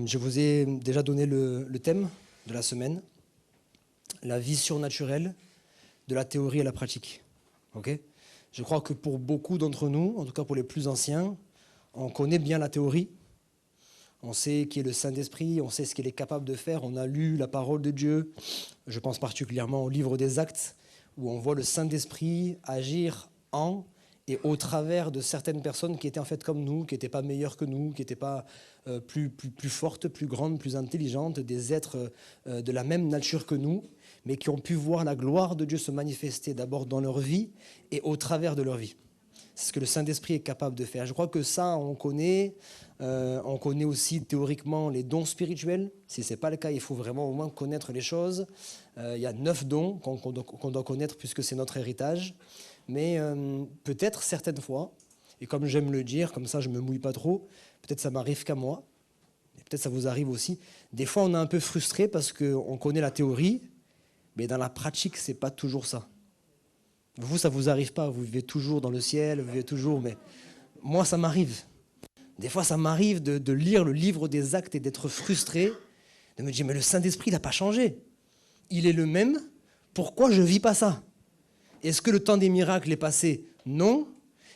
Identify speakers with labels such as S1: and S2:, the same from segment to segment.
S1: Je vous ai déjà donné le thème de la semaine, la vie surnaturelle de la théorie à la pratique. Okay? Je crois que pour beaucoup d'entre nous, en tout cas pour les plus anciens, on connaît bien la théorie, on sait qui est le Saint-Esprit, on sait ce qu'il est capable de faire, on a lu la parole de Dieu, je pense particulièrement au livre des Actes, où on voit le Saint-Esprit agir en et au travers de certaines personnes qui étaient en fait comme nous, qui n'étaient pas meilleures que nous, qui n'étaient pas plus fortes, plus grandes, plus intelligentes, des êtres de la même nature que nous, mais qui ont pu voir la gloire de Dieu se manifester d'abord dans leur vie et au travers de leur vie. C'est ce que le Saint-Esprit est capable de faire. Je crois que ça, on connaît aussi théoriquement les dons spirituels. Si ce n'est pas le cas, il faut vraiment au moins connaître les choses. Il y a 9 dons qu'on doit connaître puisque c'est notre héritage. Mais peut-être certaines fois, et comme j'aime le dire, comme ça je ne me mouille pas trop, peut-être ça m'arrive qu'à moi, et peut-être ça vous arrive aussi, des fois on est un peu frustré parce qu'on connaît la théorie, mais dans la pratique, ce n'est pas toujours ça. Vous, ça ne vous arrive pas, vous vivez toujours dans le ciel, vous vivez toujours, mais moi ça m'arrive. Des fois ça m'arrive de lire le livre des Actes et d'être frustré, de me dire mais le Saint-Esprit n'a pas changé, il est le même, pourquoi je ne vis pas ça ? Est-ce que le temps des miracles est passé ? Non.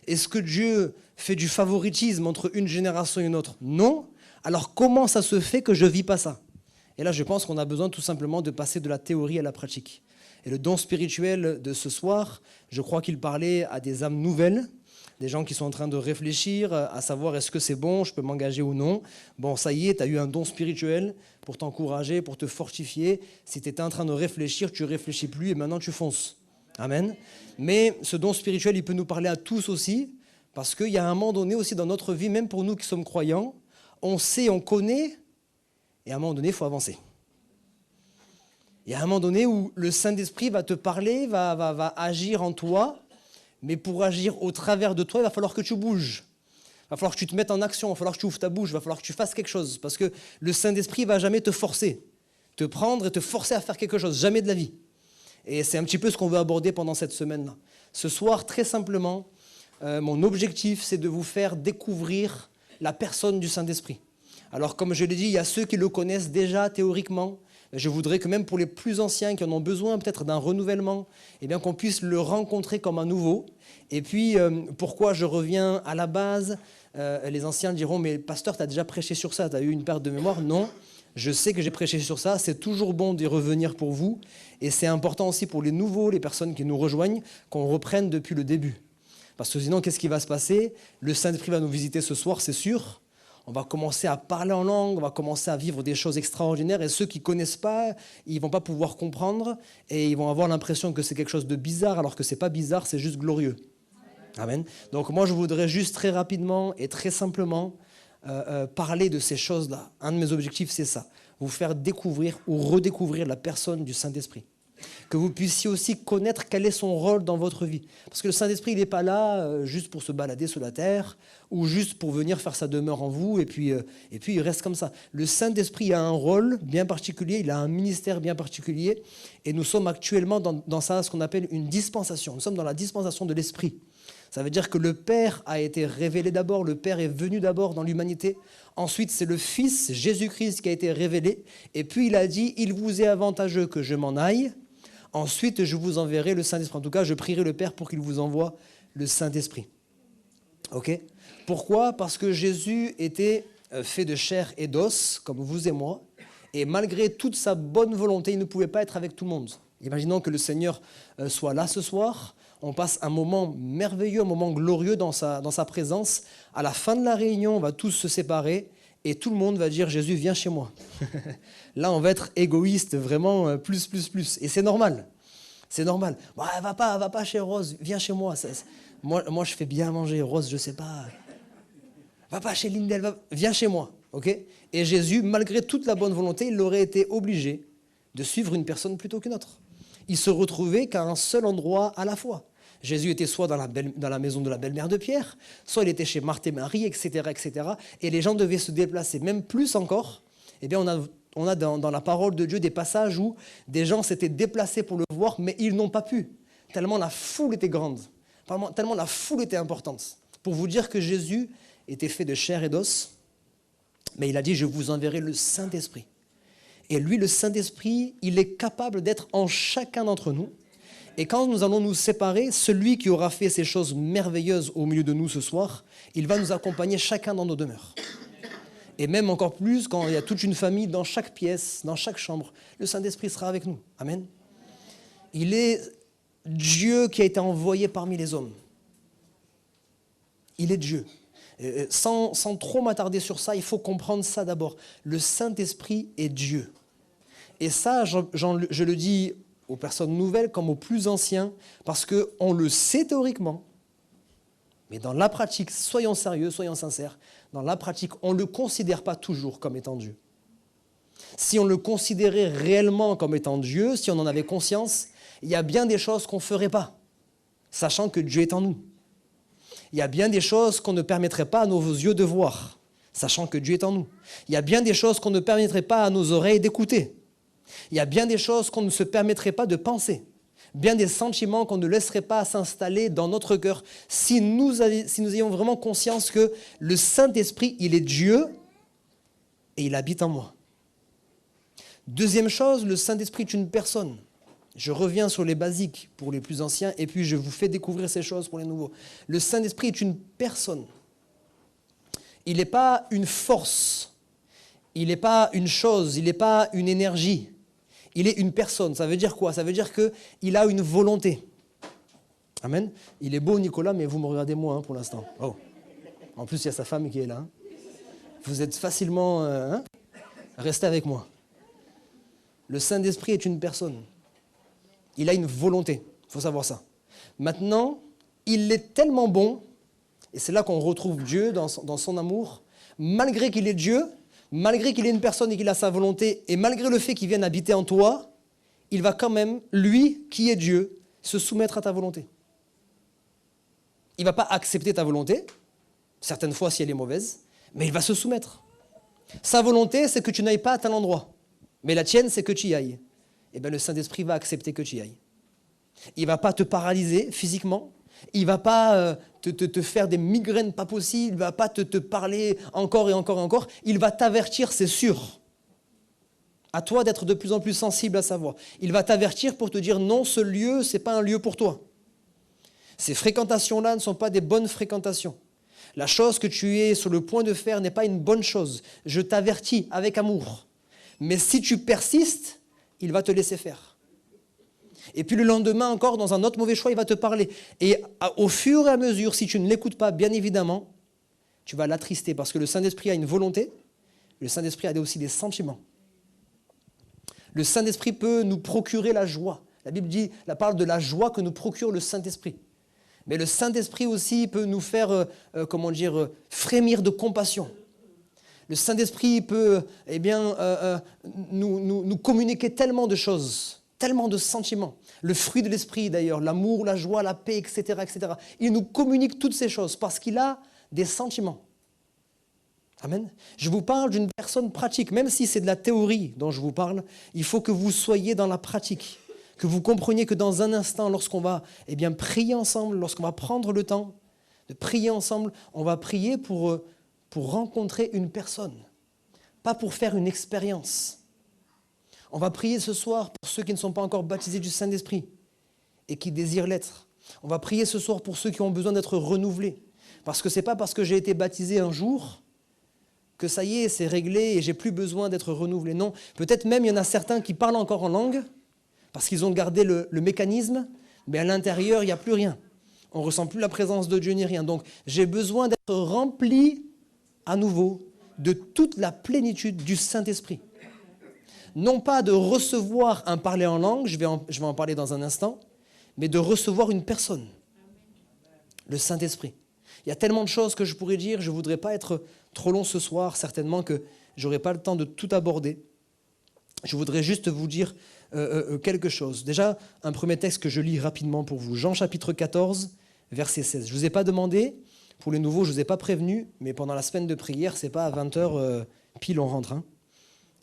S1: Est-ce que Dieu fait du favoritisme entre une génération et une autre ? Non. Alors comment ça se fait que je ne vis pas ça ? Et là, je pense qu'on a besoin tout simplement de passer de la théorie à la pratique. Et le don spirituel de ce soir, je crois qu'il parlait à des âmes nouvelles, des gens qui sont en train de réfléchir à savoir est-ce que c'est bon, je peux m'engager ou non. Bon, ça y est, tu as eu un don spirituel pour t'encourager, pour te fortifier. Si tu étais en train de réfléchir, tu ne réfléchis plus et maintenant tu fonces. Amen. Mais ce don spirituel, il peut nous parler à tous aussi, parce qu'il y a un moment donné aussi dans notre vie, même pour nous qui sommes croyants, on sait, on connaît, et à un moment donné, il faut avancer. Il y a un moment donné où le Saint-Esprit va te parler, va agir en toi, mais pour agir au travers de toi, il va falloir que tu bouges. Il va falloir que tu te mettes en action, il va falloir que tu ouvres ta bouche, il va falloir que tu fasses quelque chose, parce que le Saint-Esprit ne va jamais te forcer, te prendre et te forcer à faire quelque chose, jamais de la vie. Et c'est un petit peu ce qu'on veut aborder pendant cette semaine-là. Ce soir, très simplement, mon objectif, c'est de vous faire découvrir la personne du Saint-Esprit. Alors, comme je l'ai dit, il y a ceux qui le connaissent déjà théoriquement. Je voudrais que même pour les plus anciens qui en ont besoin peut-être d'un renouvellement, eh bien, qu'on puisse le rencontrer comme un nouveau. Et puis, pourquoi je reviens à la base ? Les anciens diront, mais pasteur, tu as déjà prêché sur ça, tu as eu une perte de mémoire ? Non. Je sais que j'ai prêché sur ça, c'est toujours bon d'y revenir pour vous, et c'est important aussi pour les nouveaux, les personnes qui nous rejoignent, qu'on reprenne depuis le début. Parce que sinon, qu'est-ce qui va se passer ? Le Saint-Esprit va nous visiter ce soir, c'est sûr. On va commencer à parler en langue, on va commencer à vivre des choses extraordinaires, et ceux qui ne connaissent pas, ils ne vont pas pouvoir comprendre, et ils vont avoir l'impression que c'est quelque chose de bizarre, alors que ce n'est pas bizarre, c'est juste glorieux. Amen. Donc moi, je voudrais juste très rapidement et très simplement parler de ces choses-là. Un de mes objectifs, c'est ça, vous faire découvrir ou redécouvrir la personne du Saint-Esprit. Que vous puissiez aussi connaître quel est son rôle dans votre vie. Parce que le Saint-Esprit, il n'est pas là juste pour se balader sur la terre ou juste pour venir faire sa demeure en vous et puis il reste comme ça. Le Saint-Esprit a un rôle bien particulier, il a un ministère bien particulier et nous sommes actuellement dans ça, ce qu'on appelle une dispensation. Nous sommes dans la dispensation de l'Esprit. Ça veut dire que le Père a été révélé d'abord, le Père est venu d'abord dans l'humanité. Ensuite, c'est le Fils, Jésus-Christ, qui a été révélé. Et puis, il a dit, il vous est avantageux que je m'en aille. Ensuite, je vous enverrai le Saint-Esprit. En tout cas, je prierai le Père pour qu'il vous envoie le Saint-Esprit. Ok ? Pourquoi ? Parce que Jésus était fait de chair et d'os, comme vous et moi. Et malgré toute sa bonne volonté, il ne pouvait pas être avec tout le monde. Imaginons que le Seigneur soit là ce soir. On passe un moment merveilleux, un moment glorieux dans sa présence. À la fin de la réunion, on va tous se séparer et tout le monde va dire « Jésus, viens chez moi ». Là, on va être égoïste, vraiment plus. Et c'est normal. C'est normal. Bah, va pas chez Rose, viens chez moi. Moi, je fais bien manger. Rose, je sais pas. Va pas chez Lindel, viens chez moi. Okay ? Et Jésus, malgré toute la bonne volonté, il aurait été obligé de suivre une personne plutôt qu'une autre. Il se retrouvait qu'à un seul endroit à la fois. Jésus était soit dans la maison de la belle-mère de Pierre, soit il était chez Marthe et Marie, etc., etc. Et les gens devaient se déplacer. Même plus encore, eh bien, on a dans la parole de Dieu des passages où des gens s'étaient déplacés pour le voir, mais ils n'ont pas pu, tellement la foule était grande, tellement la foule était importante. Pour vous dire que Jésus était fait de chair et d'os, Mais il a dit, je vous enverrai le Saint-Esprit. Et lui, le Saint-Esprit, il est capable d'être en chacun d'entre nous. Et quand nous allons nous séparer, celui qui aura fait ces choses merveilleuses au milieu de nous ce soir, il va nous accompagner chacun dans nos demeures. Et même encore plus, quand il y a toute une famille dans chaque pièce, dans chaque chambre, le Saint-Esprit sera avec nous. Amen. Il est Dieu qui a été envoyé parmi les hommes. Il est Dieu. Sans trop m'attarder sur ça, il faut comprendre ça d'abord. Le Saint-Esprit est Dieu. Et ça, je le dis aux personnes nouvelles comme aux plus anciens, parce qu'on le sait théoriquement, mais dans la pratique, soyons sérieux, soyons sincères, dans la pratique, on ne le considère pas toujours comme étant Dieu. Si on le considérait réellement comme étant Dieu, si on en avait conscience, il y a bien des choses qu'on ne ferait pas, sachant que Dieu est en nous. Il y a bien des choses qu'on ne permettrait pas à nos yeux de voir, sachant que Dieu est en nous. Il y a bien des choses qu'on ne permettrait pas à nos oreilles d'écouter. Il y a bien des choses qu'on ne se permettrait pas de penser. Bien des sentiments qu'on ne laisserait pas s'installer dans notre cœur si nous ayons vraiment conscience que le Saint-Esprit, il est Dieu et il habite en moi. Deuxième chose, le Saint-Esprit est une personne. Je reviens sur les basiques pour les plus anciens et puis je vous fais découvrir ces choses pour les nouveaux. Le Saint-Esprit est une personne. Il n'est pas une force. Il n'est pas une chose. Il n'est pas une énergie. Il est une personne. Ça veut dire quoi? Ça veut dire qu'il a une volonté. Amen. Il est beau, Nicolas, mais vous me regardez moi pour l'instant. Oh. En plus, il y a sa femme qui est là. Vous êtes facilement... Restez avec moi. Le Saint-Esprit est une personne. Il a une volonté. Il faut savoir ça. Maintenant, il est tellement bon, et c'est là qu'on retrouve Dieu dans son amour, malgré qu'il est Dieu, malgré qu'il est une personne et qu'il a sa volonté, et malgré le fait qu'il vienne habiter en toi, il va quand même, lui, qui est Dieu, se soumettre à ta volonté. Il ne va pas accepter ta volonté, certaines fois si elle est mauvaise, mais il va se soumettre. Sa volonté, c'est que tu n'ailles pas à tel endroit, mais la tienne, c'est que tu y ailles. Eh bien, le Saint-Esprit va accepter que tu y ailles. Il ne va pas te paralyser physiquement, il ne va pas te faire des migraines pas possibles, il ne va pas te parler encore et encore et encore, il va t'avertir, c'est sûr. À toi d'être de plus en plus sensible à sa voix. Il va t'avertir pour te dire non, ce lieu, ce n'est pas un lieu pour toi. Ces fréquentations-là ne sont pas des bonnes fréquentations. La chose que tu es sur le point de faire n'est pas une bonne chose. Je t'avertis avec amour. Mais si tu persistes, il va te laisser faire. Et puis le lendemain encore, dans un autre mauvais choix, il va te parler. Et au fur et à mesure, si tu ne l'écoutes pas, bien évidemment, tu vas l'attrister. Parce que le Saint-Esprit a une volonté, le Saint-Esprit a aussi des sentiments. Le Saint-Esprit peut nous procurer la joie. La Bible parle de la joie que nous procure le Saint-Esprit. Mais le Saint-Esprit aussi peut nous faire, frémir de compassion. Le Saint-Esprit peut nous communiquer tellement de choses, tellement de sentiments. Le fruit de l'Esprit d'ailleurs, l'amour, la joie, la paix, etc., etc. Il nous communique toutes ces choses parce qu'il a des sentiments. Amen. Je vous parle d'une personne pratique, même si c'est de la théorie dont je vous parle, il faut que vous soyez dans la pratique, que vous compreniez que dans un instant, lorsqu'on va prier ensemble, lorsqu'on va prendre le temps de prier ensemble, on va prier pour rencontrer une personne, pas pour faire une expérience. On va prier ce soir pour ceux qui ne sont pas encore baptisés du Saint-Esprit et qui désirent l'être. On va prier ce soir pour ceux qui ont besoin d'être renouvelés. Parce que ce n'est pas parce que j'ai été baptisé un jour que ça y est, c'est réglé et j'ai plus besoin d'être renouvelé. Non, peut-être même il y en a certains qui parlent encore en langue parce qu'ils ont gardé le mécanisme, mais à l'intérieur, il n'y a plus rien. On ne ressent plus la présence de Dieu ni rien. Donc, j'ai besoin d'être rempli à nouveau de toute la plénitude du Saint-Esprit. Non pas de recevoir un parler en langue, je vais en parler dans un instant, mais de recevoir une personne, le Saint-Esprit. Il y a tellement de choses que je pourrais dire, je ne voudrais pas être trop long ce soir, certainement que je n'aurai pas le temps de tout aborder. Je voudrais juste vous dire quelque chose. Déjà, un premier texte que je lis rapidement pour vous. Jean chapitre 14, verset 16. Je ne vous ai pas demandé, pour les nouveaux, je ne vous ai pas prévenu, mais pendant la semaine de prière, ce n'est pas à 20h pile on rentre.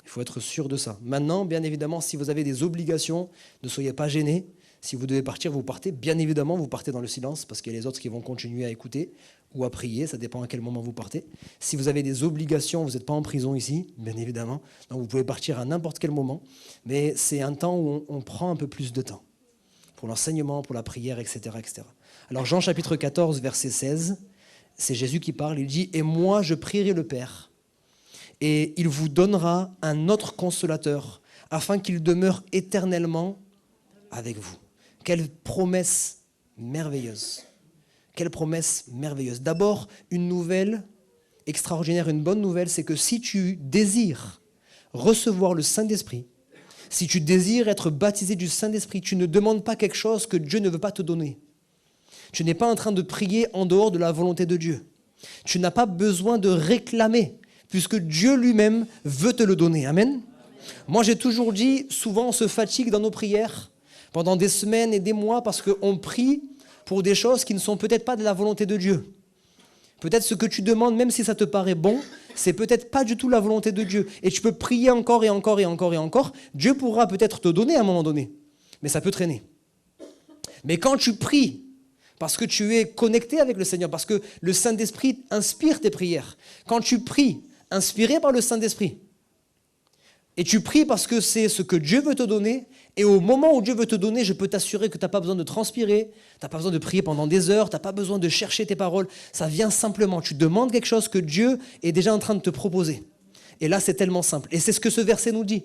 S1: Il faut être sûr de ça. Maintenant, bien évidemment, si vous avez des obligations, ne soyez pas gênés. Si vous devez partir, vous partez. Bien évidemment, vous partez dans le silence parce qu'il y a les autres qui vont continuer à écouter ou à prier. Ça dépend à quel moment vous partez. Si vous avez des obligations, vous n'êtes pas en prison ici, bien évidemment. Donc vous pouvez partir à n'importe quel moment. Mais c'est un temps où on prend un peu plus de temps pour l'enseignement, pour la prière, etc., etc. Alors Jean chapitre 14, verset 16, c'est Jésus qui parle. Il dit « Et moi, je prierai le Père, et il vous donnera un autre consolateur, afin qu'il demeure éternellement avec vous. » Quelle promesse merveilleuse. Quelle promesse merveilleuse. D'abord, une nouvelle extraordinaire, une bonne nouvelle, c'est que si tu désires recevoir le Saint-Esprit, si tu désires être baptisé du Saint-Esprit, tu ne demandes pas quelque chose que Dieu ne veut pas te donner. Tu n'es pas en train de prier en dehors de la volonté de Dieu. Tu n'as pas besoin de réclamer, puisque Dieu lui-même veut te le donner. Amen. Moi, j'ai toujours dit, souvent on se fatigue dans nos prières, pendant des semaines et des mois, parce qu'on prie pour des choses qui ne sont peut-être pas de la volonté de Dieu. Peut-être ce que tu demandes, même si ça te paraît bon, c'est peut-être pas du tout la volonté de Dieu. Et tu peux prier encore et encore et encore et encore. Dieu pourra peut-être te donner à un moment donné, mais ça peut traîner. Mais quand tu pries, parce que tu es connecté avec le Seigneur, parce que le Saint-Esprit inspire tes prières, quand tu pries, inspiré par le Saint-Esprit, et tu pries parce que c'est ce que Dieu veut te donner, et au moment où Dieu veut te donner, je peux t'assurer que tu n'as pas besoin de transpirer, tu n'as pas besoin de prier pendant des heures, tu n'as pas besoin de chercher tes paroles, ça vient simplement. Tu demandes quelque chose que Dieu est déjà en train de te proposer. Et là, c'est tellement simple. Et c'est ce que ce verset nous dit.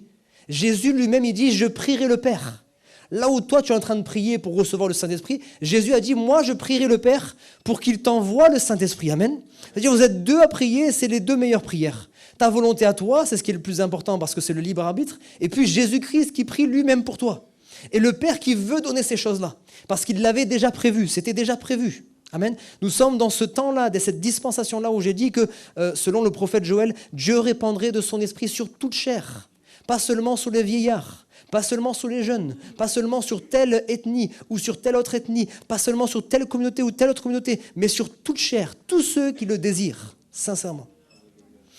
S1: Jésus lui-même, il dit « Je prierai le Père ». Là où toi, tu es en train de prier pour recevoir le Saint-Esprit, Jésus a dit « Moi, je prierai le Père pour qu'il t'envoie le Saint-Esprit. » Amen. C'est-à-dire, vous êtes deux à prier, c'est les deux meilleures prières. Ta volonté à toi, c'est ce qui est le plus important parce que c'est le libre arbitre. Et puis Jésus-Christ qui prie lui-même pour toi. Et le Père qui veut donner ces choses-là. Parce qu'il l'avait déjà prévu, c'était déjà prévu. Amen. Nous sommes dans ce temps-là, de cette dispensation-là où j'ai dit que, selon le prophète Joël, Dieu répandrait de son esprit sur toute chair. Pas seulement sur les vieillards, pas seulement sur les jeunes, pas seulement sur telle ethnie ou sur telle autre ethnie, pas seulement sur telle communauté ou telle autre communauté, mais sur toute chair, tous ceux qui le désirent, sincèrement.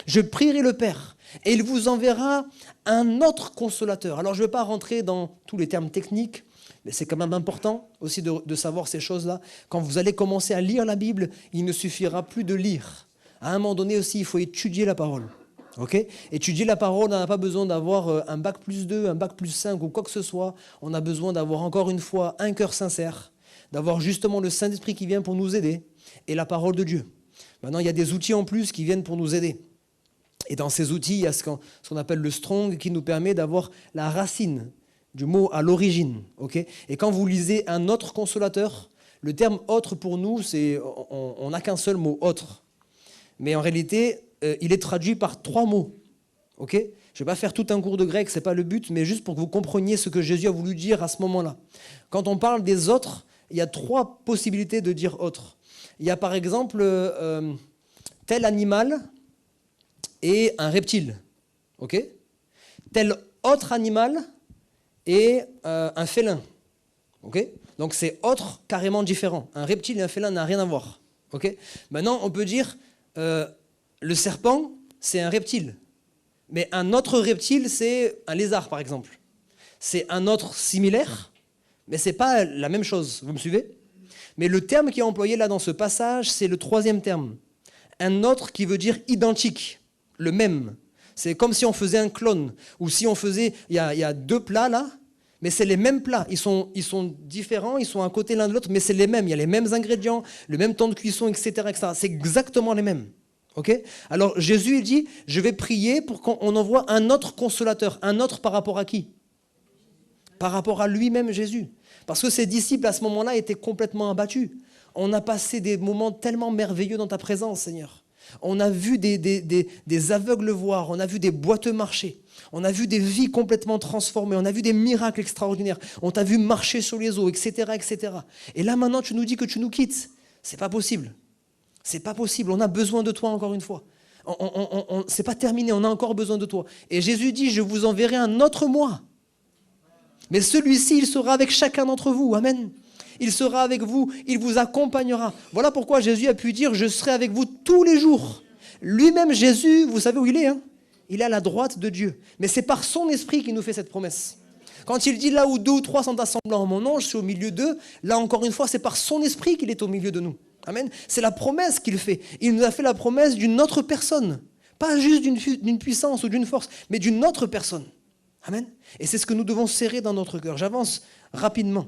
S1: Je prierai le Père et il vous enverra un autre consolateur. Alors je ne vais pas rentrer dans tous les termes techniques, mais c'est quand même important aussi de savoir ces choses-là. Quand vous allez commencer à lire la Bible, il ne suffira plus de lire. À un moment donné aussi, il faut étudier la parole. Okay ? Étudier la parole, on n'a pas besoin d'avoir un bac plus 2, un bac plus 5 ou quoi que ce soit. On a besoin d'avoir encore une fois un cœur sincère, d'avoir justement le Saint-Esprit qui vient pour nous aider et la parole de Dieu. Maintenant, il y a des outils en plus qui viennent pour nous aider. Et dans ces outils, il y a ce qu'on appelle le strong qui nous permet d'avoir la racine du mot à l'origine. Okay ? Et quand vous lisez un autre consolateur, le terme autre pour nous, on n'a qu'un seul mot, autre. Mais en réalité, il est traduit par 3 mots. Okay ? Je ne vais pas faire tout un cours de grec, ce n'est pas le but, mais juste pour que vous compreniez ce que Jésus a voulu dire à ce moment-là. Quand on parle des autres, il y a 3 possibilités de dire autre. Il y a par exemple tel animal et un reptile, ok ? Tel autre animal et un félin, ok ? Donc c'est autre carrément différent. Un reptile et un félin n'a rien à voir, ok ? Maintenant, on peut dire le serpent, c'est un reptile, mais un autre reptile, c'est un lézard, par exemple. C'est un autre similaire, mais ce n'est pas la même chose, vous me suivez ? Mais le terme qui est employé là dans ce passage, c'est le 3e terme. Un autre qui veut dire identique. Le même. C'est comme si on faisait un clone, ou si on faisait, il y a 2 plats là, mais c'est les mêmes plats. Ils sont différents, ils sont à côté l'un de l'autre, mais c'est les mêmes. Il y a les mêmes ingrédients, le même temps de cuisson, etc., etc. C'est exactement les mêmes. Okay ? Alors Jésus il dit, je vais prier pour qu'on envoie un autre consolateur. Un autre par rapport à qui ? Par rapport à lui-même Jésus. Parce que ses disciples à ce moment-là étaient complètement abattus. On a passé des moments tellement merveilleux dans ta présence, Seigneur. On a vu des aveugles voir, on a vu des boiteux marcher, on a vu des vies complètement transformées, on a vu des miracles extraordinaires, on t'a vu marcher sur les eaux, etc., etc. Et là maintenant tu nous dis que tu nous quittes. C'est pas possible. C'est pas possible, on a besoin de toi encore une fois. C'est pas terminé, on a encore besoin de toi. Et Jésus dit, je vous enverrai un autre moi. Mais celui-ci, il sera avec chacun d'entre vous. Amen. Il sera avec vous, il vous accompagnera. Voilà pourquoi Jésus a pu dire, je serai avec vous tous les jours. Lui-même, Jésus, vous savez où il est, hein ? Il est à la droite de Dieu. Mais c'est par son esprit qu'il nous fait cette promesse. Quand il dit là où 2 ou 3 sont assemblés en mon nom, je suis au milieu d'eux, là encore une fois, c'est par son esprit qu'il est au milieu de nous. Amen. C'est la promesse qu'il fait. Il nous a fait la promesse d'une autre personne. Pas juste d'une puissance ou d'une force, mais d'une autre personne. Amen. Et c'est ce que nous devons serrer dans notre cœur. J'avance rapidement.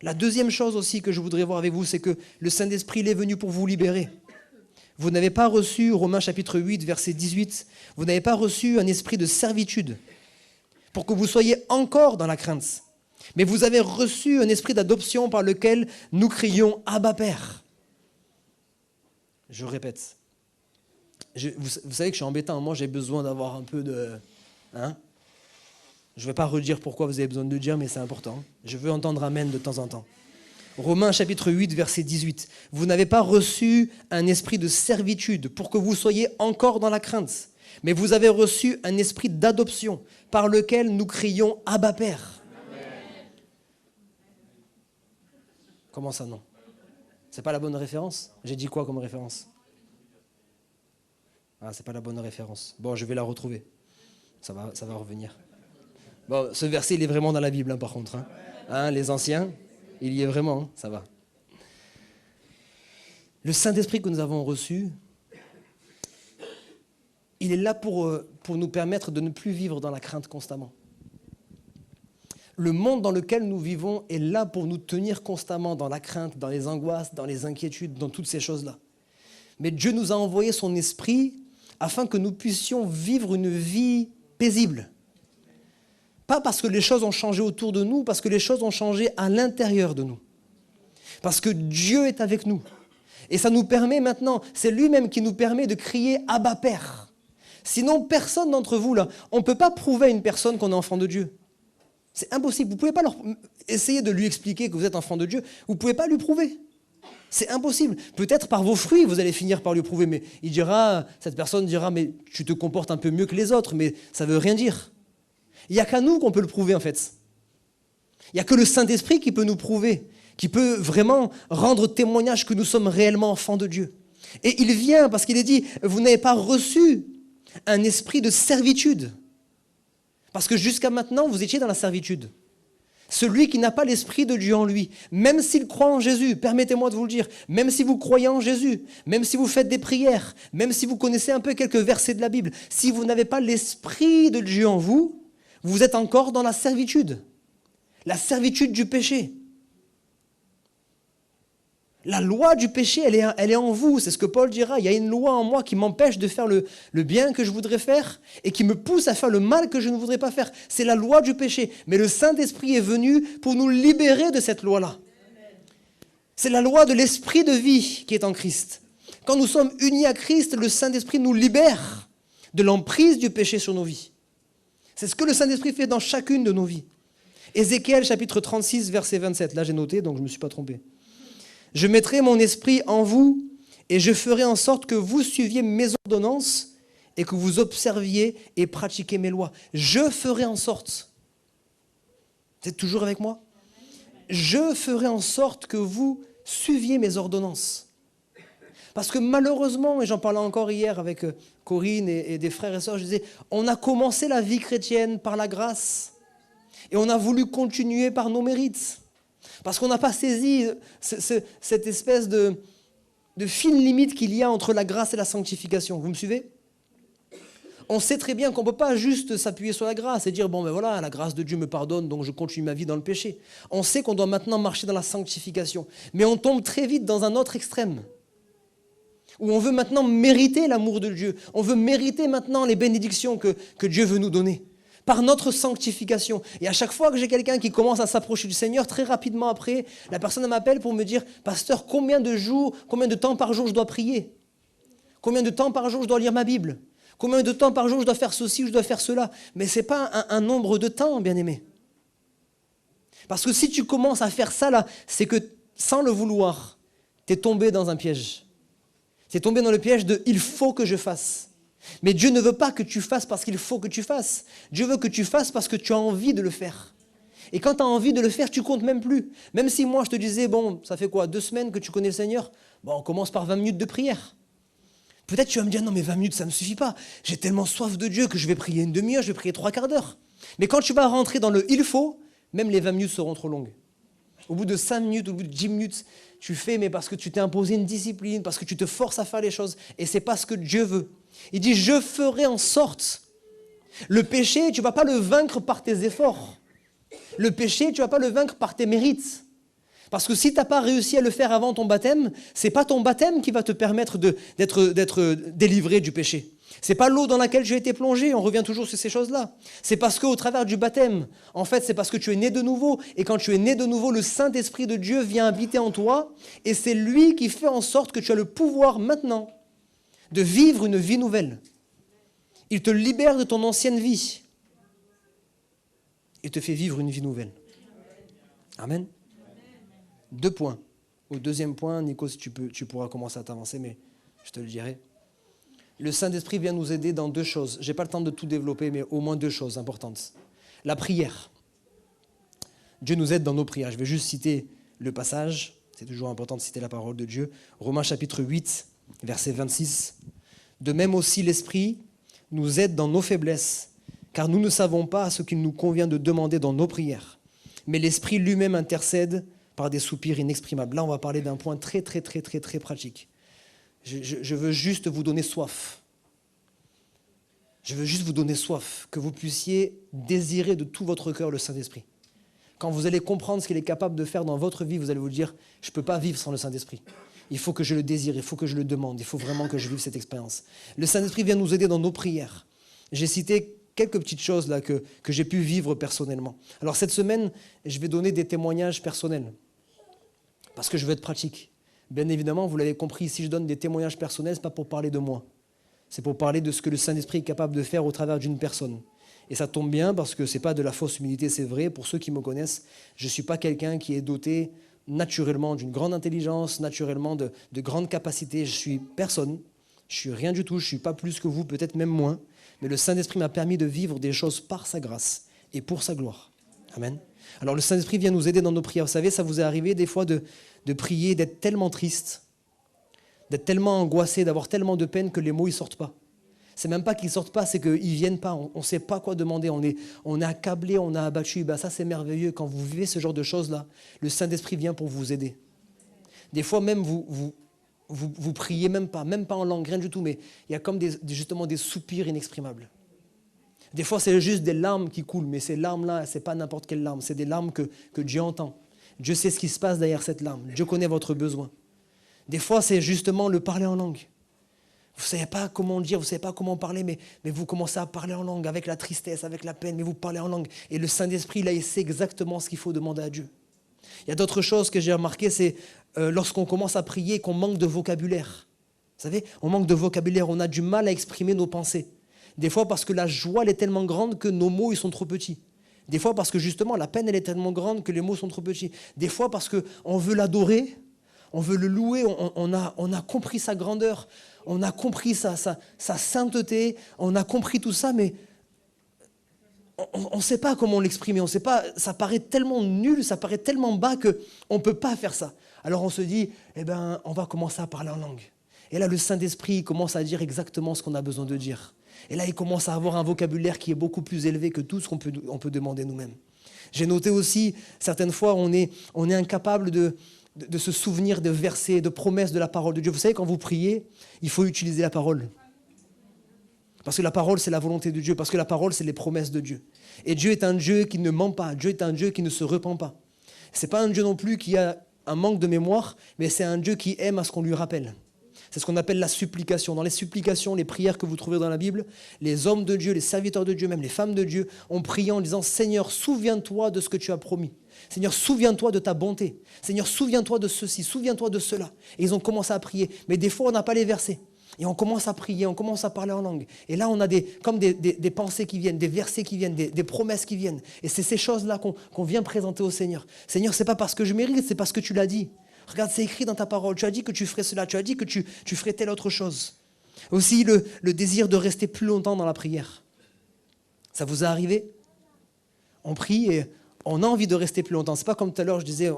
S1: La deuxième chose aussi que je voudrais voir avec vous, c'est que le Saint-Esprit, il est venu pour vous libérer. Vous n'avez pas reçu, Romains chapitre 8, verset 18, vous n'avez pas reçu un esprit de servitude pour que vous soyez encore dans la crainte. Mais vous avez reçu un esprit d'adoption par lequel nous crions « Abba Père ». Je répète. Vous savez que je suis embêtant. Moi, j'ai besoin d'avoir un peu de... Hein? Je ne vais pas redire pourquoi vous avez besoin de le dire, mais c'est important. Je veux entendre Amen de temps en temps. Romains chapitre 8, verset 18. Vous n'avez pas reçu un esprit de servitude pour que vous soyez encore dans la crainte, mais vous avez reçu un esprit d'adoption par lequel nous crions « Abba Père ». Comment ça, non? C'est pas la bonne référence? J'ai dit quoi comme référence? Ah, c'est pas la bonne référence. Bon, je vais la retrouver. Ça va revenir. Bon, ce verset, il est vraiment dans la Bible, hein, par contre. Hein, les anciens, il y est vraiment, hein, ça va. Le Saint-Esprit que nous avons reçu, il est là pour nous permettre de ne plus vivre dans la crainte constamment. Le monde dans lequel nous vivons est là pour nous tenir constamment dans la crainte, dans les angoisses, dans les inquiétudes, dans toutes ces choses-là. Mais Dieu nous a envoyé son Esprit afin que nous puissions vivre une vie paisible. Pas parce que les choses ont changé autour de nous, parce que les choses ont changé à l'intérieur de nous. Parce que Dieu est avec nous. Et ça nous permet maintenant, c'est lui-même qui nous permet de crier « Abba Père ». Sinon, personne d'entre vous, là, on ne peut pas prouver à une personne qu'on est enfant de Dieu. C'est impossible. Vous ne pouvez pas essayer de lui expliquer que vous êtes enfant de Dieu. Vous ne pouvez pas lui prouver. C'est impossible. Peut-être par vos fruits, vous allez finir par lui prouver. Mais cette personne dira, mais tu te comportes un peu mieux que les autres, mais ça ne veut rien dire. Il n'y a qu'à nous qu'on peut le prouver, en fait. Il n'y a que le Saint-Esprit qui peut nous prouver, qui peut vraiment rendre témoignage que nous sommes réellement enfants de Dieu. Et il vient parce qu'il est dit, vous n'avez pas reçu un esprit de servitude. Parce que jusqu'à maintenant, vous étiez dans la servitude. Celui qui n'a pas l'Esprit de Dieu en lui, même s'il croit en Jésus, permettez-moi de vous le dire, même si vous croyez en Jésus, même si vous faites des prières, même si vous connaissez un peu quelques versets de la Bible, si vous n'avez pas l'Esprit de Dieu en vous, vous êtes encore dans la servitude du péché. La loi du péché, elle est en vous, c'est ce que Paul dira. Il y a une loi en moi qui m'empêche de faire le bien que je voudrais faire et qui me pousse à faire le mal que je ne voudrais pas faire. C'est la loi du péché. Mais le Saint-Esprit est venu pour nous libérer de cette loi-là. C'est la loi de l'esprit de vie qui est en Christ. Quand nous sommes unis à Christ, le Saint-Esprit nous libère de l'emprise du péché sur nos vies. C'est ce que le Saint-Esprit fait dans chacune de nos vies. Ézéchiel chapitre 36, verset 27. Là, j'ai noté, donc je ne me suis pas trompé. « Je mettrai mon esprit en vous et je ferai en sorte que vous suiviez mes ordonnances et que vous observiez et pratiquiez mes lois. Je ferai en sorte. » Vous êtes toujours avec moi? Je ferai en sorte que vous suiviez mes ordonnances. Parce que malheureusement, et j'en parlais encore hier avec Corinne et des frères et sœurs, je disais, on a commencé la vie chrétienne par la grâce et on a voulu continuer par nos mérites. Parce qu'on n'a pas saisi cette espèce de fine limite qu'il y a entre la grâce et la sanctification. Vous me suivez? On sait très bien qu'on ne peut pas juste s'appuyer sur la grâce et dire, bon ben voilà, la grâce de Dieu me pardonne, donc je continue ma vie dans le péché. On sait qu'on doit maintenant marcher dans la sanctification. Mais on tombe très vite dans un autre extrême, où on veut maintenant mériter l'amour de Dieu. On veut mériter maintenant les bénédictions que Dieu veut nous donner, par notre sanctification. Et à chaque fois que j'ai quelqu'un qui commence à s'approcher du Seigneur, très rapidement après, la personne m'appelle pour me dire, « Pasteur, combien de temps par jour je dois prier? Combien de temps par jour je dois lire ma Bible? Combien de temps par jour je dois faire ceci ou je dois faire cela ?» Mais ce n'est pas un nombre de temps, bien-aimé. Parce que si tu commences à faire ça, là, c'est que, sans le vouloir, tu es tombé dans un piège. Tu es tombé dans le piège de « il faut que je fasse ». Mais Dieu ne veut pas que tu fasses parce qu'il faut que tu fasses. Dieu veut que tu fasses parce que tu as envie de le faire. Et quand tu as envie de le faire, tu comptes même plus. Même si moi je te disais, bon, ça fait quoi, 2 semaines que tu connais le Seigneur? Bon, on commence par 20 minutes de prière. Peut-être tu vas me dire, non mais 20 minutes ça ne me suffit pas. J'ai tellement soif de Dieu que je vais prier une demi-heure, je vais prier 3 quarts d'heure. Mais quand tu vas rentrer dans le « il faut », Même les 20 minutes seront trop longues. Au bout de 5 minutes, au bout de 10 minutes, tu fais, mais parce que tu t'es imposé une discipline, parce que tu te forces à faire les choses, et ce n'est pas ce que Dieu veut. Il dit, je ferai en sorte. Le péché, tu ne vas pas le vaincre par tes efforts. Le péché, tu ne vas pas le vaincre par tes mérites. Parce que si tu n'as pas réussi à le faire avant ton baptême, ce n'est pas ton baptême qui va te permettre d'être délivré du péché. Ce n'est pas l'eau dans laquelle tu as été plongé, on revient toujours sur ces choses-là. C'est parce qu'au travers du baptême, en fait, c'est parce que tu es né de nouveau. Et quand tu es né de nouveau, le Saint-Esprit de Dieu vient habiter en toi. Et c'est lui qui fait en sorte que tu as le pouvoir maintenant de vivre une vie nouvelle. Il te libère de ton ancienne vie. Il te fait vivre une vie nouvelle. Amen. 2 points. Au deuxième point, Nico, si tu pourras commencer à t'avancer, mais je te le dirai. Le Saint-Esprit vient nous aider dans 2 choses. Je n'ai pas le temps de tout développer, mais au moins 2 choses importantes. La prière. Dieu nous aide dans nos prières. Je vais juste citer le passage. C'est toujours important de citer la parole de Dieu. Romains chapitre 8, verset 26. De même aussi l'Esprit nous aide dans nos faiblesses, car nous ne savons pas ce qu'il nous convient de demander dans nos prières. Mais l'Esprit lui-même intercède par des soupirs inexprimables. Là, on va parler d'un point très pratique. Je veux juste vous donner soif. Je veux juste vous donner soif, que vous puissiez désirer de tout votre cœur le Saint-Esprit. Quand vous allez comprendre ce qu'il est capable de faire dans votre vie, vous allez vous dire, je ne peux pas vivre sans le Saint-Esprit. Il faut que je le désire, il faut que je le demande, il faut vraiment que je vive cette expérience. Le Saint-Esprit vient nous aider dans nos prières. J'ai cité quelques petites choses là que j'ai pu vivre personnellement. Alors cette semaine, je vais donner des témoignages personnels, parce que je veux être pratique. Bien évidemment, vous l'avez compris, si je donne des témoignages personnels, ce n'est pas pour parler de moi. C'est pour parler de ce que le Saint-Esprit est capable de faire au travers d'une personne. Et ça tombe bien parce que ce n'est pas de la fausse humilité, c'est vrai. Pour ceux qui me connaissent, je ne suis pas quelqu'un qui est doté naturellement d'une grande intelligence, naturellement de grandes capacités. Je suis personne, je suis rien du tout, je ne suis pas plus que vous, peut-être même moins. Mais le Saint-Esprit m'a permis de vivre des choses par sa grâce et pour sa gloire. Amen. Alors le Saint-Esprit vient nous aider dans nos prières. Vous savez, ça vous est arrivé des fois de prier, d'être tellement triste, d'être tellement angoissé, d'avoir tellement de peine que les mots ne sortent pas. C'est même pas qu'ils ne sortent pas, c'est qu'ils ne viennent pas. On ne sait pas quoi demander. On est accablé, on est abattu. Ben ça, c'est merveilleux. Quand vous vivez ce genre de choses-là, le Saint-Esprit vient pour vous aider. Des fois, même, vous priez même pas en langue, rien du tout, mais il y a comme justement des soupirs inexprimables. Des fois, c'est juste des larmes qui coulent, mais ces larmes-là, ce n'est pas n'importe quelle larme. C'est des larmes que Dieu entend. Dieu sait ce qui se passe derrière cette larme. Dieu connaît votre besoin. Des fois, c'est justement le parler en langue. Vous ne savez pas comment dire, vous ne savez pas comment parler, mais vous commencez à parler en langue avec la tristesse, avec la peine, mais vous parlez en langue. Et le Saint-Esprit, là, il sait exactement ce qu'il faut demander à Dieu. Il y a d'autres choses que j'ai remarquées, c'est lorsqu'on commence à prier, qu'on manque de vocabulaire. Vous savez, on manque de vocabulaire, on a du mal à exprimer nos pensées. Des fois parce que la joie, elle est tellement grande que nos mots, ils sont trop petits. Des fois parce que justement, la peine, elle est tellement grande que les mots sont trop petits. Des fois parce qu'on veut l'adorer, on veut le louer, on a compris sa grandeur, on a compris sa sainteté, on a compris tout ça, mais on ne sait pas comment l'exprimer, on sait pas, ça paraît tellement nul, ça paraît tellement bas qu'on ne peut pas faire ça. Alors on se dit, on va commencer à parler en langue. Et là, le Saint-Esprit commence à dire exactement ce qu'on a besoin de dire. Et là, il commence à avoir un vocabulaire qui est beaucoup plus élevé que tout ce qu'on peut demander nous-mêmes. J'ai noté aussi, certaines fois, on est incapable de se souvenir de versets, de promesses de la parole de Dieu. Vous savez, quand vous priez, il faut utiliser la parole. Parce que la parole, c'est la volonté de Dieu. Parce que la parole, c'est les promesses de Dieu. Et Dieu est un Dieu qui ne ment pas. Dieu est un Dieu qui ne se repent pas. Ce n'est pas un Dieu non plus qui a un manque de mémoire, mais c'est un Dieu qui aime à ce qu'on lui rappelle. C'est ce qu'on appelle la supplication. Dans les supplications, les prières que vous trouvez dans la Bible, les hommes de Dieu, les serviteurs de Dieu, même les femmes de Dieu, ont prié en disant « Seigneur, souviens-toi de ce que tu as promis. Seigneur, souviens-toi de ta bonté. Seigneur, souviens-toi de ceci, souviens-toi de cela. » Et ils ont commencé à prier. Mais des fois, on n'a pas les versets. Et on commence à prier, on commence à parler en langue. Et là, on a des pensées qui viennent, des versets qui viennent, des promesses qui viennent. Et c'est ces choses-là qu'on vient présenter au Seigneur. Seigneur, ce n'est pas parce que je mérite, c'est parce que tu l'as dit. Regarde, c'est écrit dans ta parole. Tu as dit que tu ferais cela. Tu as dit que tu ferais telle autre chose. Aussi, le désir de rester plus longtemps dans la prière. Ça vous est arrivé? On prie et on a envie de rester plus longtemps. Ce n'est pas comme tout à l'heure, je disais,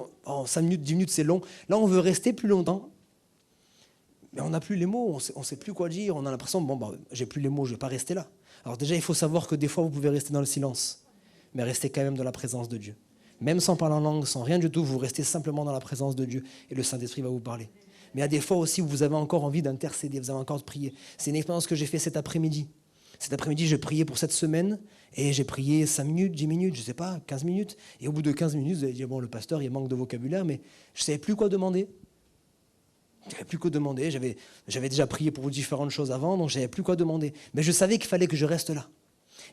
S1: 5 minutes, 10 minutes, c'est long. Là, on veut rester plus longtemps. Mais on n'a plus les mots. On ne sait plus quoi dire. On a l'impression, j'ai plus les mots, je ne vais pas rester là. Alors déjà, il faut savoir que des fois, vous pouvez rester dans le silence. Mais rester quand même dans la présence de Dieu. Même sans parler en langue, sans rien du tout, vous restez simplement dans la présence de Dieu et le Saint-Esprit va vous parler. Mais il y a des fois aussi où vous avez encore envie d'intercéder, vous avez encore de prier. C'est une expérience que j'ai faite cet après-midi. Cet après-midi, j'ai prié pour cette semaine et j'ai prié 5 minutes, 10 minutes, je ne sais pas, 15 minutes. Et au bout de 15 minutes, vous allez dire, bon, le pasteur, il manque de vocabulaire, mais je ne savais plus quoi demander. Je n'avais plus quoi demander. J'avais déjà prié pour différentes choses avant, donc je ne savais plus quoi demander. Mais je savais qu'il fallait que je reste là.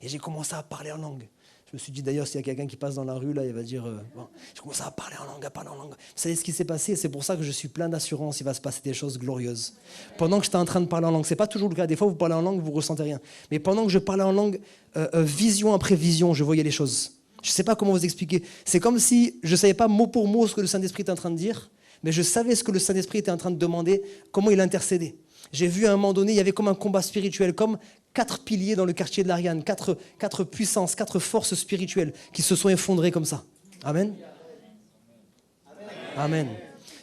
S1: Et j'ai commencé à parler en langue. Je me suis dit d'ailleurs, s'il y a quelqu'un qui passe dans la rue, là, il va dire... bon. J'ai commencé à parler en langue, à parler en langue. Vous savez ce qui s'est passé? C'est pour ça que je suis plein d'assurance, il va se passer des choses glorieuses. Pendant que j'étais en train de parler en langue, ce n'est pas toujours le cas. Des fois, vous parlez en langue, vous ne ressentez rien. Mais pendant que je parlais en langue, vision après vision, je voyais les choses. Je ne sais pas comment vous expliquer. C'est comme si je ne savais pas mot pour mot ce que le Saint-Esprit était en train de dire, mais je savais ce que le Saint-Esprit était en train de demander, comment il intercédait. J'ai vu à un moment donné, il y avait comme un combat spirituel, comme 4 piliers dans le quartier de l'Ariane, 4 puissances, 4 forces spirituelles qui se sont effondrées comme ça. Amen. Amen.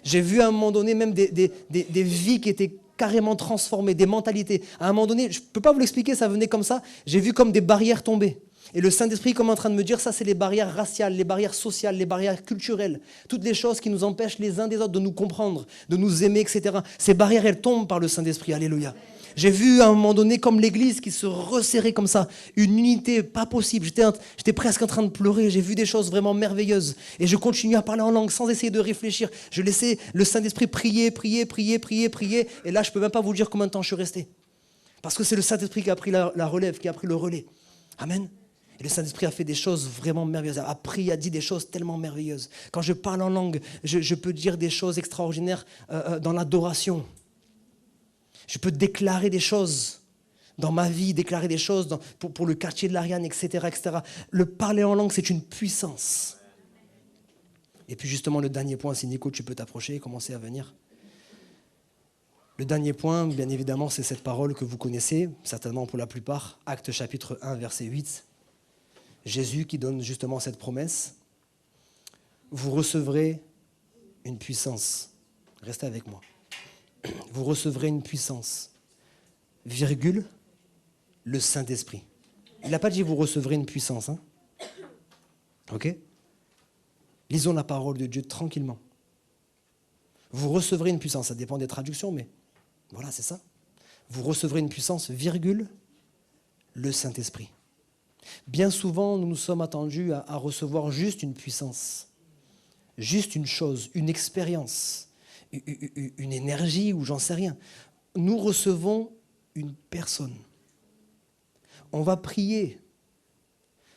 S1: J'ai vu à un moment donné même des vies qui étaient carrément transformées, des mentalités. À un moment donné, je ne peux pas vous l'expliquer, ça venait comme ça. J'ai vu comme des barrières tomber. Et le Saint-Esprit est comme en train de me dire, ça c'est les barrières raciales, les barrières sociales, les barrières culturelles, toutes les choses qui nous empêchent les uns des autres de nous comprendre, de nous aimer, etc. Ces barrières, elles tombent par le Saint-Esprit, alléluia. J'ai vu à un moment donné comme l'église qui se resserrait comme ça, une unité pas possible. J'étais presque en train de pleurer, j'ai vu des choses vraiment merveilleuses. Et je continuais à parler en langue sans essayer de réfléchir. Je laissais le Saint-Esprit prier. Et là, je ne peux même pas vous dire combien de temps je suis resté. Parce que c'est le Saint-Esprit qui a pris la relève, qui a pris le relais. Amen. Et le Saint-Esprit a fait des choses vraiment merveilleuses, a pris, a dit des choses tellement merveilleuses. Quand je parle en langue, je peux dire des choses extraordinaires dans l'adoration. Je peux déclarer des choses dans ma vie, déclarer des choses pour le quartier de l'Ariane, etc., etc. Le parler en langue, c'est une puissance. Et puis justement, le dernier point, si Nico, tu peux t'approcher et commencer à venir. Le dernier point, bien évidemment, c'est cette parole que vous connaissez, certainement pour la plupart, Actes chapitre 1, verset 8. Jésus qui donne justement cette promesse. Vous recevrez une puissance. Restez avec moi. Vous recevrez une puissance, virgule, le Saint-Esprit. Il n'a pas dit vous recevrez une puissance. Hein? Ok? Lisons la parole de Dieu tranquillement. Vous recevrez une puissance, ça dépend des traductions, mais voilà, c'est ça. Vous recevrez une puissance, virgule, le Saint-Esprit. Bien souvent, nous nous sommes attendus à recevoir juste une puissance, juste une chose, une expérience, une énergie ou j'en sais rien. Nous recevons une personne. On va prier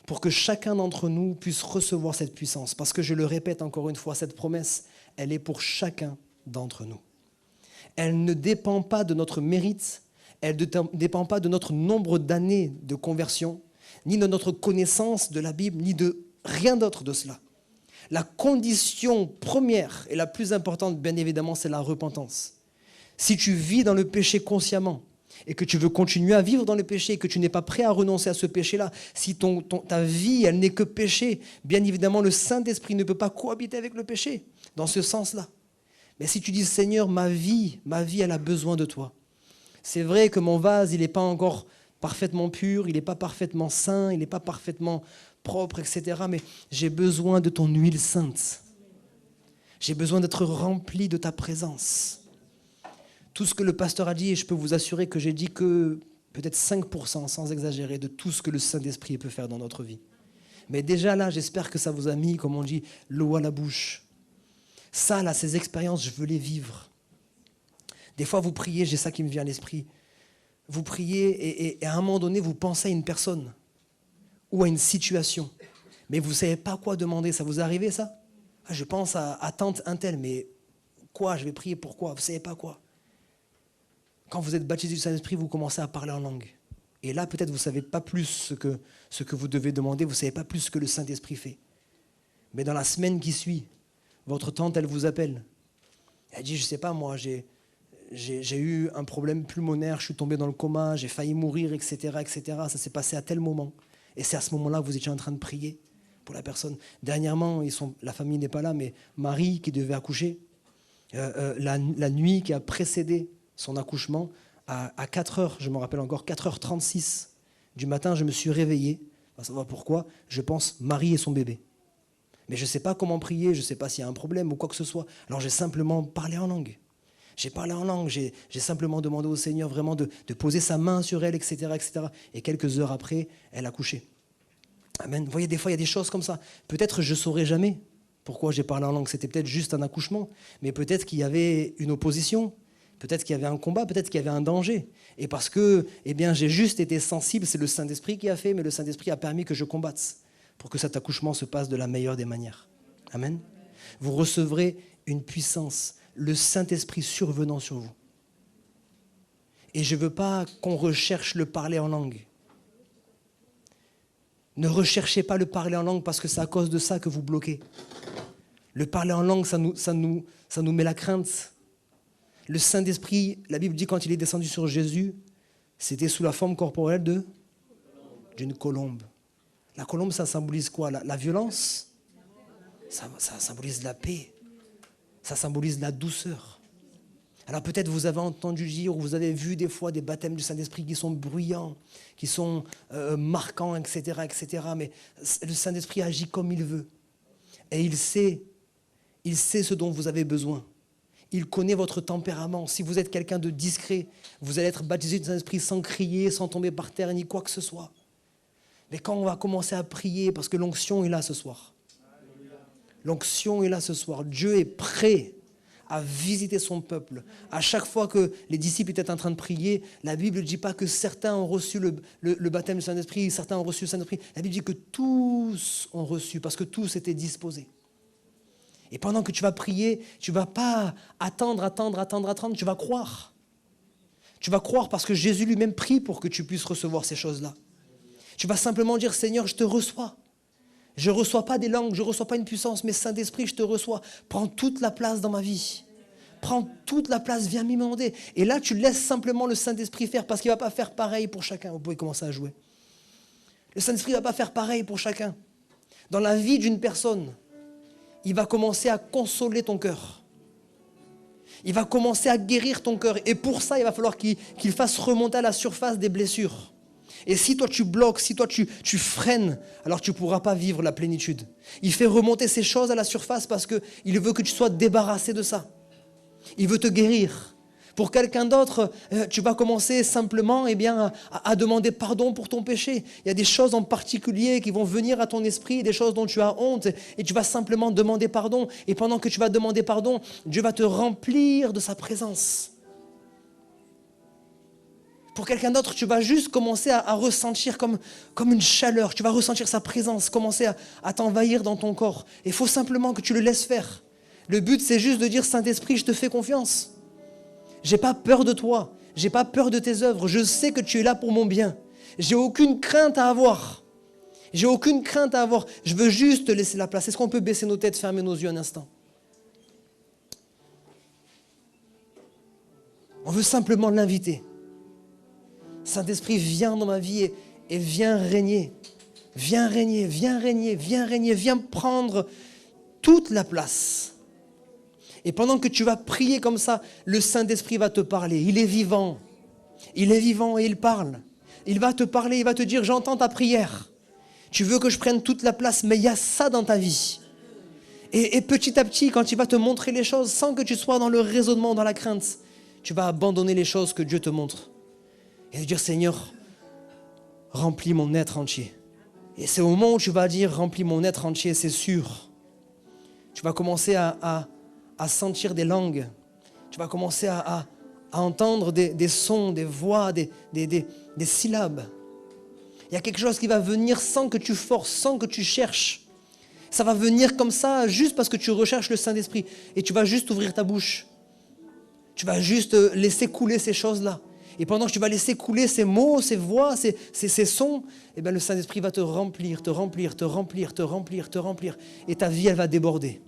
S1: pour que chacun d'entre nous puisse recevoir cette puissance. Parce que je le répète encore une fois, cette promesse, elle est pour chacun d'entre nous. Elle ne dépend pas de notre mérite, elle ne dépend pas de notre nombre d'années de conversion, ni de notre connaissance de la Bible, ni de rien d'autre de cela. La condition première et la plus importante, bien évidemment, c'est la repentance. Si tu vis dans le péché consciemment et que tu veux continuer à vivre dans le péché et que tu n'es pas prêt à renoncer à ce péché-là, si ta vie, elle n'est que péché, bien évidemment, le Saint-Esprit ne peut pas cohabiter avec le péché, dans ce sens-là. Mais si tu dis, Seigneur, ma vie, elle a besoin de toi. C'est vrai que mon vase, il n'est pas encore parfaitement pur, il n'est pas parfaitement saint, il n'est pas parfaitement propre, etc. Mais j'ai besoin de ton huile sainte. J'ai besoin d'être rempli de ta présence. Tout ce que le pasteur a dit, et je peux vous assurer que j'ai dit que peut-être 5%, sans exagérer, de tout ce que le Saint-Esprit peut faire dans notre vie. Mais déjà là, j'espère que ça vous a mis, comme on dit, l'eau à la bouche. Ça, là, ces expériences, je veux les vivre. Des fois, vous priez, j'ai ça qui me vient à l'esprit. Vous priez et à un moment donné, vous pensez à une personne ou à une situation, mais vous ne savez pas quoi demander. Ça vous est arrivé, ça? Je pense à tante un tel, mais quoi? Je vais prier pourquoi? Vous ne savez pas quoi. Quand vous êtes baptisé du Saint-Esprit, vous commencez à parler en langue. Et là, peut-être, vous ne savez pas plus ce que vous devez demander, vous ne savez pas plus ce que le Saint-Esprit fait. Mais dans la semaine qui suit, votre tante, elle vous appelle. Elle dit, je ne sais pas, moi, j'ai eu un problème pulmonaire, je suis tombé dans le coma, j'ai failli mourir, etc., etc. Ça s'est passé à tel moment. Et c'est à ce moment-là que vous étiez en train de prier pour la personne. Dernièrement, la famille n'est pas là, mais Marie, qui devait accoucher, la nuit qui a précédé son accouchement, à 4 heures, je me rappelle encore, 4h36 du matin, je me suis réveillé. On va savoir pourquoi. Je pense Marie et son bébé. Mais je ne sais pas comment prier, je ne sais pas s'il y a un problème ou quoi que ce soit. Alors j'ai simplement parlé en langue. J'ai parlé en langue, j'ai simplement demandé au Seigneur vraiment de poser sa main sur elle, etc., etc. Et quelques heures après, elle a couché. Amen. Vous voyez, des fois, il y a des choses comme ça. Peut-être je ne saurais jamais pourquoi j'ai parlé en langue. C'était peut-être juste un accouchement, mais peut-être qu'il y avait une opposition, peut-être qu'il y avait un combat, peut-être qu'il y avait un danger. Et parce que j'ai juste été sensible, c'est le Saint-Esprit qui a fait, mais le Saint-Esprit a permis que je combatte pour que cet accouchement se passe de la meilleure des manières. Amen. Vous recevrez une puissance, le Saint-Esprit survenant sur vous. Et je ne veux pas qu'on recherche le parler en langue. Ne recherchez pas le parler en langue parce que c'est à cause de ça que vous bloquez. Le parler en langue, ça nous met la crainte. Le Saint-Esprit, la Bible dit quand il est descendu sur Jésus, c'était sous la forme corporelle d'une colombe. La colombe, ça symbolise quoi? La violence? Ça symbolise la paix. Ça symbolise la douceur. Alors peut-être vous avez entendu dire ou vous avez vu des fois des baptêmes du Saint-Esprit qui sont bruyants, qui sont marquants, etc., etc. Mais le Saint-Esprit agit comme il veut. Et il sait ce dont vous avez besoin. Il connaît votre tempérament. Si vous êtes quelqu'un de discret, vous allez être baptisé du Saint-Esprit sans crier, sans tomber par terre, ni quoi que ce soit. Mais quand on va commencer à prier, parce que l'onction est là ce soir. L'onction est là ce soir. Dieu est prêt à visiter son peuple. À chaque fois que les disciples étaient en train de prier, la Bible ne dit pas que certains ont reçu le baptême du Saint-Esprit, certains ont reçu le Saint-Esprit. La Bible dit que tous ont reçu, parce que tous étaient disposés. Et pendant que tu vas prier, tu ne vas pas attendre, tu vas croire. Tu vas croire parce que Jésus lui-même prie pour que tu puisses recevoir ces choses-là. Tu vas simplement dire, Seigneur, je te reçois. Je ne reçois pas des langues, je ne reçois pas une puissance, mais Saint-Esprit, je te reçois. Prends toute la place dans ma vie. Prends toute la place, viens m'immander. Et là, tu laisses simplement le Saint-Esprit faire, parce qu'il ne va pas faire pareil pour chacun. Vous pouvez commencer à jouer. Le Saint-Esprit ne va pas faire pareil pour chacun. Dans la vie d'une personne, il va commencer à consoler ton cœur. Il va commencer à guérir ton cœur. Et pour ça, il va falloir qu'il fasse remonter à la surface des blessures. Et si toi tu bloques, si toi tu freines, alors tu ne pourras pas vivre la plénitude. Il fait remonter ces choses à la surface parce qu'il veut que tu sois débarrassé de ça. Il veut te guérir. Pour quelqu'un d'autre, tu vas commencer simplement à demander pardon pour ton péché. Il y a des choses en particulier qui vont venir à ton esprit, des choses dont tu as honte, et tu vas simplement demander pardon. Et pendant que tu vas demander pardon, Dieu va te remplir de sa présence. Pour quelqu'un d'autre, tu vas juste commencer à ressentir comme une chaleur. Tu vas ressentir sa présence, commencer à t'envahir dans ton corps. Il faut simplement que tu le laisses faire. Le but, c'est juste de dire, Saint-Esprit, je te fais confiance. Je n'ai pas peur de toi. Je n'ai pas peur de tes œuvres. Je sais que tu es là pour mon bien. J'ai aucune crainte à avoir. J'ai aucune crainte à avoir. Je veux juste te laisser la place. Est-ce qu'on peut baisser nos têtes, fermer nos yeux un instant? On veut simplement l'inviter. Saint-Esprit, viens dans ma vie et viens régner. Viens régner, viens régner, viens régner. Viens prendre toute la place. Et pendant que tu vas prier comme ça, le Saint-Esprit va te parler. Il est vivant. Il est vivant et il parle. Il va te parler, il va te dire, j'entends ta prière. Tu veux que je prenne toute la place, mais il y a ça dans ta vie. Et petit à petit, quand il va te montrer les choses, sans que tu sois dans le raisonnement, dans la crainte, tu vas abandonner les choses que Dieu te montre. Et dire, Seigneur, remplis mon être entier. Et c'est au moment où tu vas dire, remplis mon être entier, c'est sûr. Tu vas commencer à sentir des langues. Tu vas commencer à entendre des sons, des voix, des syllabes. Il y a quelque chose qui va venir sans que tu forces, sans que tu cherches. Ça va venir comme ça, juste parce que tu recherches le Saint-Esprit. Et tu vas juste ouvrir ta bouche. Tu vas juste laisser couler ces choses-là. Et pendant que tu vas laisser couler ces mots, ces voix, ces sons, eh bien le Saint-Esprit va te remplir, te remplir, te remplir, te remplir, te remplir. Et ta vie, elle va déborder.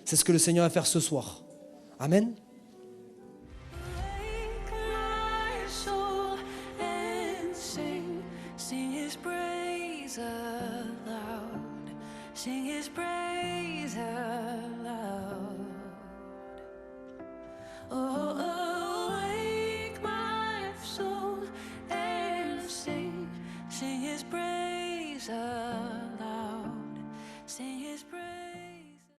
S1: C'est ce que le Seigneur va faire ce soir. Amen.
S2: Sing his praise aloud.